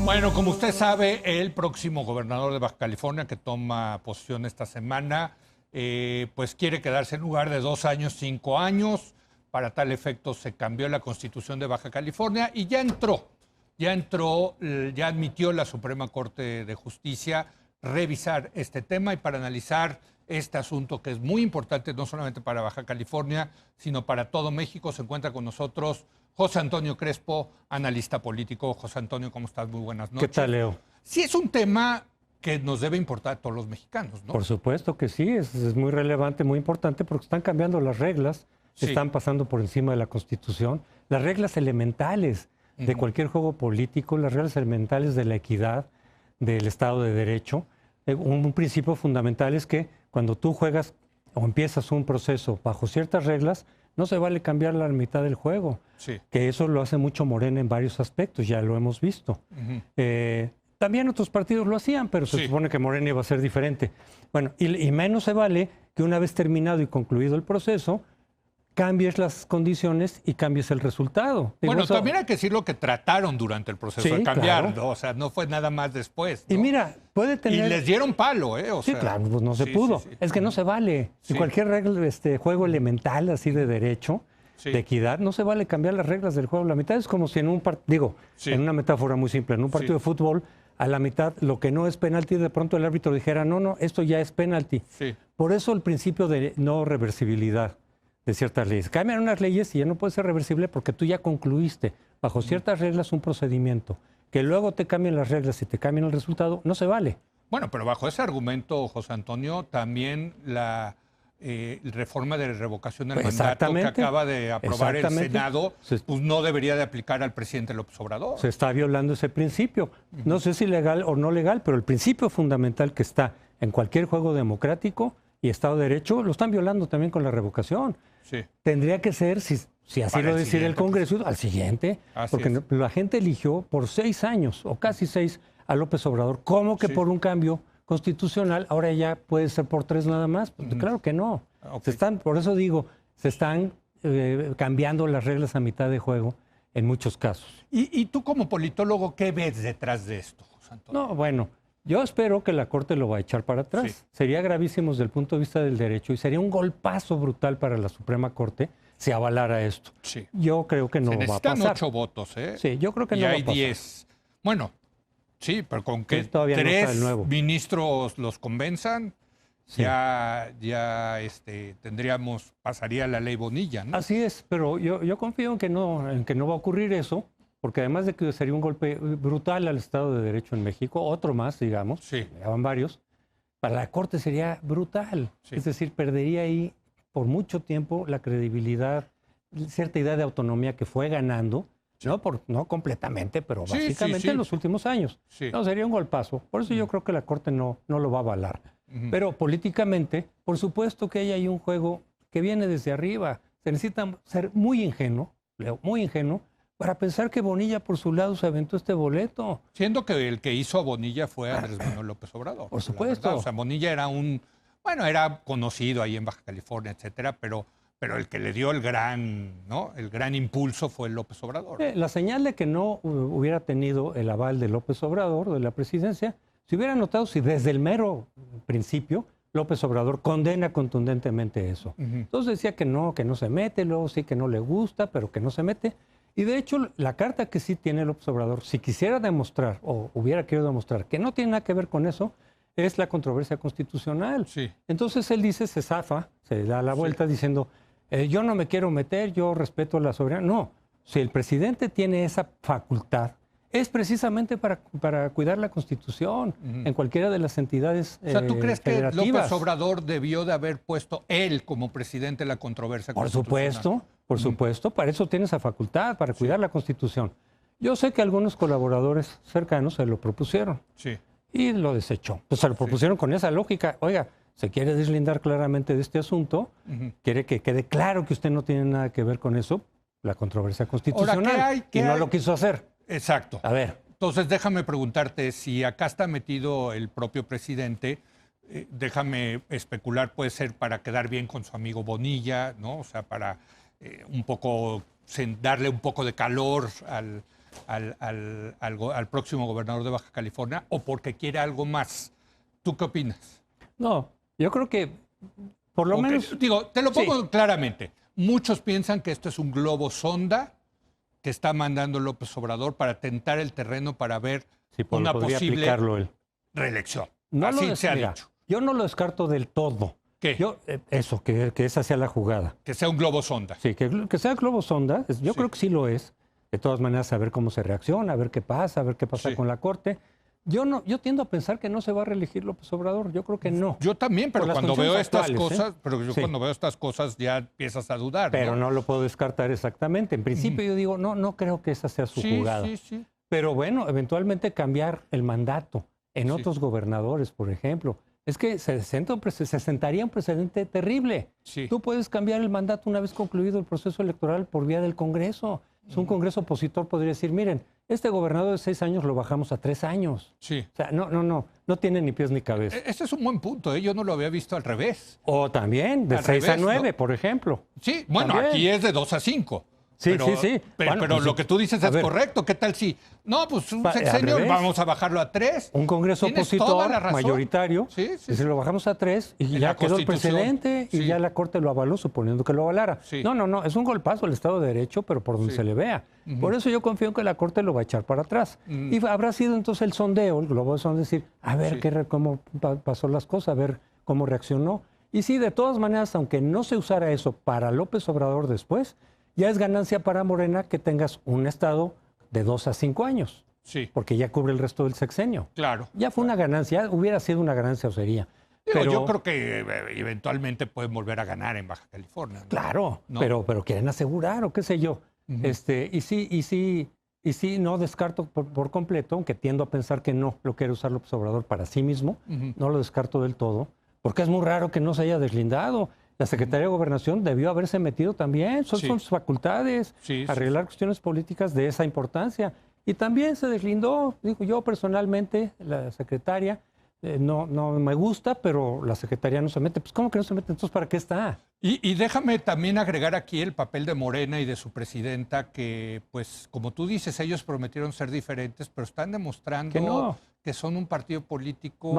Bueno, como usted sabe, el próximo gobernador de Baja California que toma posesión esta semana, pues quiere quedarse en lugar de 2 años, 5 años. Para tal efecto se cambió la Constitución de Baja California y ya admitió la Suprema Corte de Justicia revisar este tema y para analizar este asunto que es muy importante no solamente para Baja California, sino para todo México. Se encuentra con nosotros José Antonio Crespo, analista político. José Antonio, ¿cómo estás? Muy buenas noches. ¿Qué tal, Leo? Sí, es un tema que nos debe importar a todos los mexicanos, ¿no? Por supuesto que sí, es muy relevante, muy importante, porque están cambiando las reglas, Sí. están pasando por encima de la Constitución, las reglas elementales de cualquier juego político, las reglas elementales de la equidad, del Estado de Derecho. Un principio fundamental es que cuando tú juegas o empiezas un proceso bajo ciertas reglas, no se vale cambiar la mitad del juego. Sí. Que eso lo hace mucho Morena en varios aspectos, ya lo hemos visto. También otros partidos lo hacían, pero se supone que Morena iba a ser diferente. Bueno, y menos se vale que una vez terminado y concluido el proceso, cambies las condiciones y cambies el resultado. Bueno, eso, también hay que decir lo que trataron durante el proceso de cambiar, claro. ¿no? O sea, no fue nada más después, ¿no? Y mira, puede tener... Y les dieron palo, ¿eh? O Sí, sea, claro, pues no se pudo. Sí. Es que no se vale. Sí. Y cualquier regla, juego elemental así de derecho, de equidad, no se vale cambiar las reglas del juego. La mitad es como si en un partido, en una metáfora muy simple, en un partido de fútbol, a la mitad lo que no es penalti, de pronto el árbitro dijera, no, esto ya es penalti. Sí. Por eso el principio de no reversibilidad de ciertas leyes. Cambian unas leyes y ya no puede ser reversible porque tú ya concluiste bajo ciertas reglas un procedimiento. Que luego te cambien las reglas y te cambien el resultado, no se vale. Bueno, pero bajo ese argumento, José Antonio, también la reforma de revocación del mandato que acaba de aprobar el Senado, pues no debería de aplicar al presidente López Obrador. Se está violando ese principio. No sé si legal o no legal, pero el principio fundamental que está en cualquier juego democrático y Estado de Derecho lo están violando también con la revocación. Sí. Tendría que ser, si así lo decide el Congreso, al siguiente, porque la gente eligió por 6 años o casi 6 a López Obrador. ¿Cómo que por un cambio constitucional ahora ya puede ser por 3 nada más? Pues claro que no. Por eso digo, se están cambiando las reglas a mitad de juego en muchos casos. ¿Y tú como politólogo qué ves detrás de esto, José Antonio? No, bueno, yo espero que la Corte lo va a echar para atrás. Sí. Sería gravísimo desde el punto de vista del derecho y sería un golpazo brutal para la Suprema Corte si avalara esto. Sí. Yo creo que no va a pasar. Necesitan 8 votos, ¿eh? Sí, yo creo que y no va a hay pasar. 10. Bueno, sí, pero con que todavía no está 3 el nuevo. ministros los convenzan, ya pasaría la ley Bonilla, ¿no? Así es, pero yo confío en que no va a ocurrir eso, porque además de que sería un golpe brutal al Estado de Derecho en México, otro más, digamos, ya van varios, para la Corte sería brutal. Es decir, perdería ahí por mucho tiempo la credibilidad, cierta idea de autonomía que fue ganando, no completamente, pero básicamente en los últimos años. No, sería un golpazo. Por eso yo creo que la Corte no lo va a avalar. Pero políticamente, por supuesto que hay ahí un juego que viene desde arriba. Se necesita ser muy ingenuo, Leo, muy ingenuo, para pensar que Bonilla por su lado se aventó este boleto. Siendo que el que hizo a Bonilla fue Andrés Manuel López Obrador. Por supuesto. O sea, Bonilla era conocido ahí en Baja California, etcétera, pero el que le dio el gran impulso fue López Obrador. La señal de que no hubiera tenido el aval de López Obrador, de la presidencia, se hubiera notado si desde el mero principio López Obrador condena contundentemente eso. Entonces decía que no se mete, luego sí que no le gusta, pero que no se mete. Y de hecho, la carta que sí tiene López Obrador, si quisiera demostrar o hubiera querido demostrar que no tiene nada que ver con eso, es la controversia constitucional. Sí. Entonces él dice, se zafa, se da la vuelta diciendo, yo no me quiero meter, yo respeto la soberanía. No, si el presidente tiene esa facultad, es precisamente para cuidar la Constitución en cualquiera de las entidades O sea, ¿tú crees que federativas. López Obrador debió de haber puesto él como presidente la controversia constitucional? Por supuesto, para eso tiene esa facultad, para cuidar la Constitución. Yo sé que algunos colaboradores cercanos se lo propusieron y lo desechó. Pues se lo propusieron con esa lógica. Oiga, se quiere deslindar claramente de este asunto, quiere que quede claro que usted no tiene nada que ver con eso, la controversia constitucional, Ahora, y no lo quiso hacer. Exacto. A ver. Entonces, déjame preguntarte, si acá está metido el propio presidente, déjame especular, puede ser para quedar bien con su amigo Bonilla, ¿no? O sea, para darle un poco de calor al próximo gobernador de Baja California o porque quiere algo más. ¿Tú qué opinas? No, yo creo que por lo menos... Digo, te lo pongo claramente. Muchos piensan que esto es un globo sonda que está mandando López Obrador para tentar el terreno para ver una posible reelección. Así se ha dicho. Yo no lo descarto del todo. ¿Qué? Que esa sea la jugada. Que sea un globo sonda. Sí, que sea globo sonda. Yo creo que sí lo es. De todas maneras, a ver cómo se reacciona, a ver qué pasa con la Corte. Yo tiendo a pensar que no se va a reelegir López Obrador. Yo creo que no. Yo también, pero cuando veo estas cosas, cuando veo estas cosas ya empiezas a dudar. Pero no lo puedo descartar exactamente. En principio yo digo, no creo que esa sea su jugada. Sí. Pero bueno, eventualmente cambiar el mandato en otros gobernadores, por ejemplo. Es que se sentaría un precedente terrible. Sí. Tú puedes cambiar el mandato una vez concluido el proceso electoral por vía del Congreso. Un Congreso opositor podría decir, miren, este gobernador de 6 años lo bajamos a 3 años. Sí. O sea, no tiene ni pies ni cabeza. Ese es un buen punto, ¿eh? Yo no lo había visto al revés. O también de 6 a 9, ¿no? Por ejemplo. Sí, bueno, también. Aquí es de 2 a 5. Sí. Pero pues, lo que tú dices es correcto. ¿Qué tal si? No, pues un sexenio vamos a bajarlo a 3. Un Congreso opositor mayoritario. Sí. Si lo bajamos a 3 y ya quedó el precedente y ya la Corte lo avaló, suponiendo que lo avalara. Sí. No. Es un golpazo al Estado de Derecho, pero por donde se le vea. Por eso yo confío en que la Corte lo va a echar para atrás. Y habrá sido entonces el sondeo, el globo de sondeo, decir, a ver cómo pasó las cosas, a ver cómo reaccionó. Y sí, de todas maneras, aunque no se usara eso para López Obrador después, ya es ganancia para Morena que tengas un estado de 2 a 5 años. Sí. Porque ya cubre el resto del sexenio. Claro. Ya fue una ganancia, hubiera sido una ganancia o sería. Pero yo creo que eventualmente pueden volver a ganar en Baja California, ¿no? Claro, ¿no? pero quieren asegurar o qué sé yo. Y sí, no descarto por completo, aunque tiendo a pensar que no lo quiere usar López Obrador para sí mismo, no lo descarto del todo, porque es muy raro que no se haya deslindado. La Secretaría de Gobernación debió haberse metido también, son sus facultades, arreglar cuestiones políticas de esa importancia. Y también se deslindó, digo yo personalmente, la secretaria, no me gusta, pero la secretaría no se mete. Pues ¿cómo que no se mete? Entonces, ¿para qué está? Y déjame también agregar aquí el papel de Morena y de su presidenta, que pues como tú dices, ellos prometieron ser diferentes, pero están demostrando que son un partido político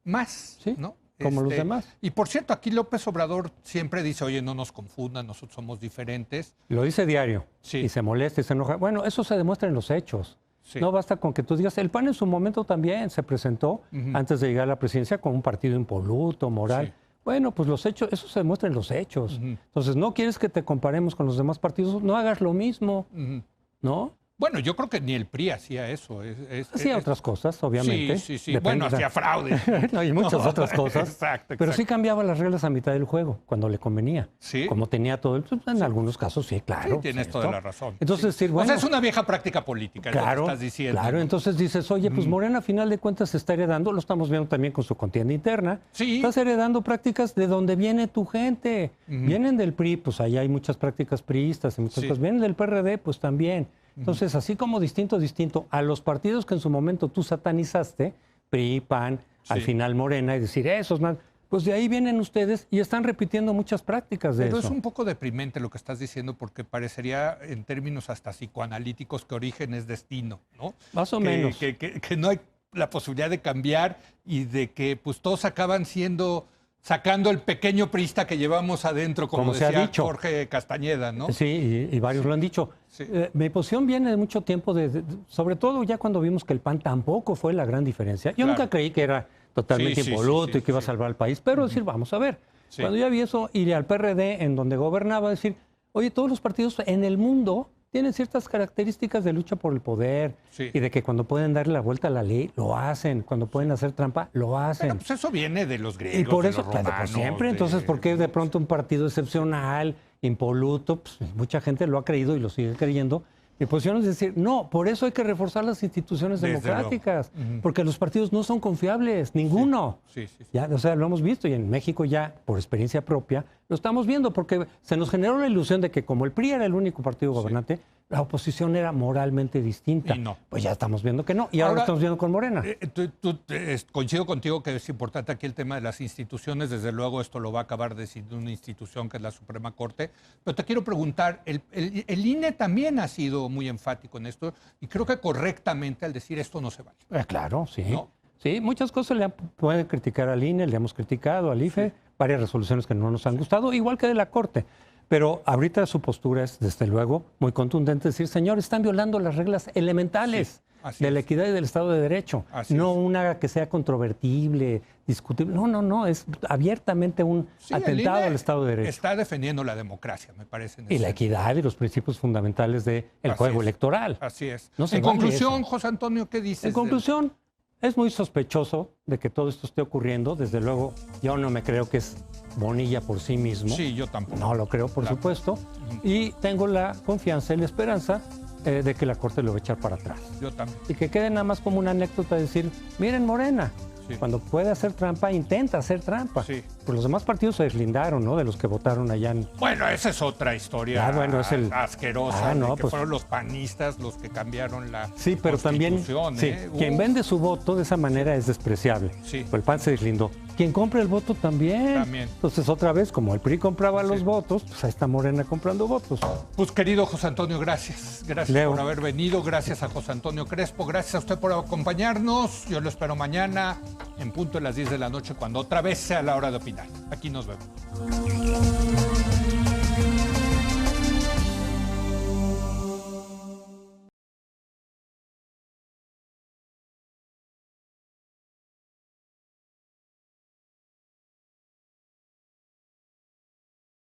más, ¿sí? ¿no? Como los demás. Y por cierto, aquí López Obrador siempre dice, oye, no nos confundan, nosotros somos diferentes. Lo dice diario. Sí. Y se molesta y se enoja. Bueno, eso se demuestra en los hechos. Sí. No basta con que tú digas, el PAN en su momento también se presentó antes de llegar a la presidencia con un partido impoluto, moral. Sí. Bueno, pues los hechos, eso se demuestra en los hechos. Entonces, ¿no quieres que te comparemos con los demás partidos? No hagas lo mismo, ¿no? Bueno, yo creo que ni el PRI hacía eso. Hacía otras cosas, obviamente. Sí. Bueno, hacía fraude. No, y muchas otras cosas. Exacto. Pero sí cambiaba las reglas a mitad del juego, cuando le convenía. Sí. Como tenía todo el... En algunos casos, sí, claro. Sí, tienes toda la razón. Entonces, decir, bueno... O sea, es una vieja práctica política, claro, es lo que estás diciendo. Claro, entonces dices, oye, pues Morena, a final de cuentas, se está heredando, lo estamos viendo también con su contienda interna. Sí. Estás heredando prácticas de donde viene tu gente. Vienen del PRI, pues allá hay muchas prácticas priistas y muchas cosas. Vienen del PRD, pues también. Entonces, así como distinto a los partidos que en su momento tú satanizaste, PRI, PAN, al final Morena, y decir, esos más, pues de ahí vienen ustedes y están repitiendo muchas prácticas de eso. Pero es un poco deprimente lo que estás diciendo, porque parecería, en términos hasta psicoanalíticos, que origen es destino, ¿no? Más o menos. Que no hay la posibilidad de cambiar y de que pues todos acaban sacando el pequeño priista que llevamos adentro, como decía Jorge Castañeda, ¿no? Sí, y varios lo han dicho. Sí. Mi posición viene de mucho tiempo, sobre todo ya cuando vimos que el PAN tampoco fue la gran diferencia. Yo nunca creí que era totalmente impoluto y que iba a salvar al país, pero decir, vamos a ver. Cuando ya vi eso, iré al PRD, en donde gobernaba, decir, oye, todos los partidos en el mundo tienen ciertas características de lucha por el poder y de que cuando pueden darle la vuelta a la ley, lo hacen. Cuando pueden hacer trampa, lo hacen. Pero pues eso viene de los griegos, y por eso, de los romanos. Siempre, entonces, ¿por qué de pronto un partido excepcional, impoluto? Pues mucha gente lo ha creído y lo sigue creyendo. Mi posición es decir, no, por eso hay que reforzar las instituciones democráticas, porque los partidos no son confiables, ninguno. Sí. Ya, o sea, lo hemos visto y en México ya, por experiencia propia, Lo estamos viendo porque se nos generó la ilusión de que como el PRI era el único partido gobernante, la oposición era moralmente distinta. Y no. Pues ya estamos viendo que no. Y ahora lo estamos viendo con Morena. Coincido contigo que es importante aquí el tema de las instituciones. Desde luego esto lo va a acabar decidiendo una institución que es la Suprema Corte. Pero te quiero preguntar, el INE también ha sido muy enfático en esto y creo que correctamente al decir esto no se vale. Claro, sí. ¿No? Sí, muchas cosas pueden criticar al INE, le hemos criticado al IFE, varias resoluciones que no nos han gustado, igual que de la Corte. Pero ahorita su postura es, desde luego, muy contundente, decir, señor, están violando las reglas elementales de la equidad y del Estado de Derecho. No una que sea controvertible, discutible. No, es abiertamente un atentado al Estado de Derecho. Está defendiendo la democracia, me parece. Y la equidad y los principios fundamentales del juego electoral. Así es. No en conclusión, José Antonio, ¿qué dices? En conclusión, es muy sospechoso de que todo esto esté ocurriendo. Desde luego, yo no me creo que es Bonilla por sí mismo. Sí, yo tampoco. No lo creo, por supuesto. Y tengo la confianza y la esperanza de que la Corte lo va a echar para atrás. Yo también. Y que quede nada más como una anécdota de decir, miren Morena, cuando puede hacer trampa, intenta hacer trampa. Sí. Pues los demás partidos se deslindaron, ¿no? De los que votaron allá en... Bueno, esa es otra historia asquerosa. No, que pues... fueron los panistas los que cambiaron la Sí, pero también quien vende su voto de esa manera es despreciable. Sí. Pues el PAN se deslindó. Quien compra el voto también. Entonces, otra vez, como el PRI compraba los votos, pues ahí está Morena comprando votos. Pues querido José Antonio, gracias. Gracias por haber venido. Gracias a José Antonio Crespo. Gracias a usted por acompañarnos. Yo lo espero mañana en punto de las 10 de la noche, cuando otra vez sea la hora de opinar. Aquí nos vemos.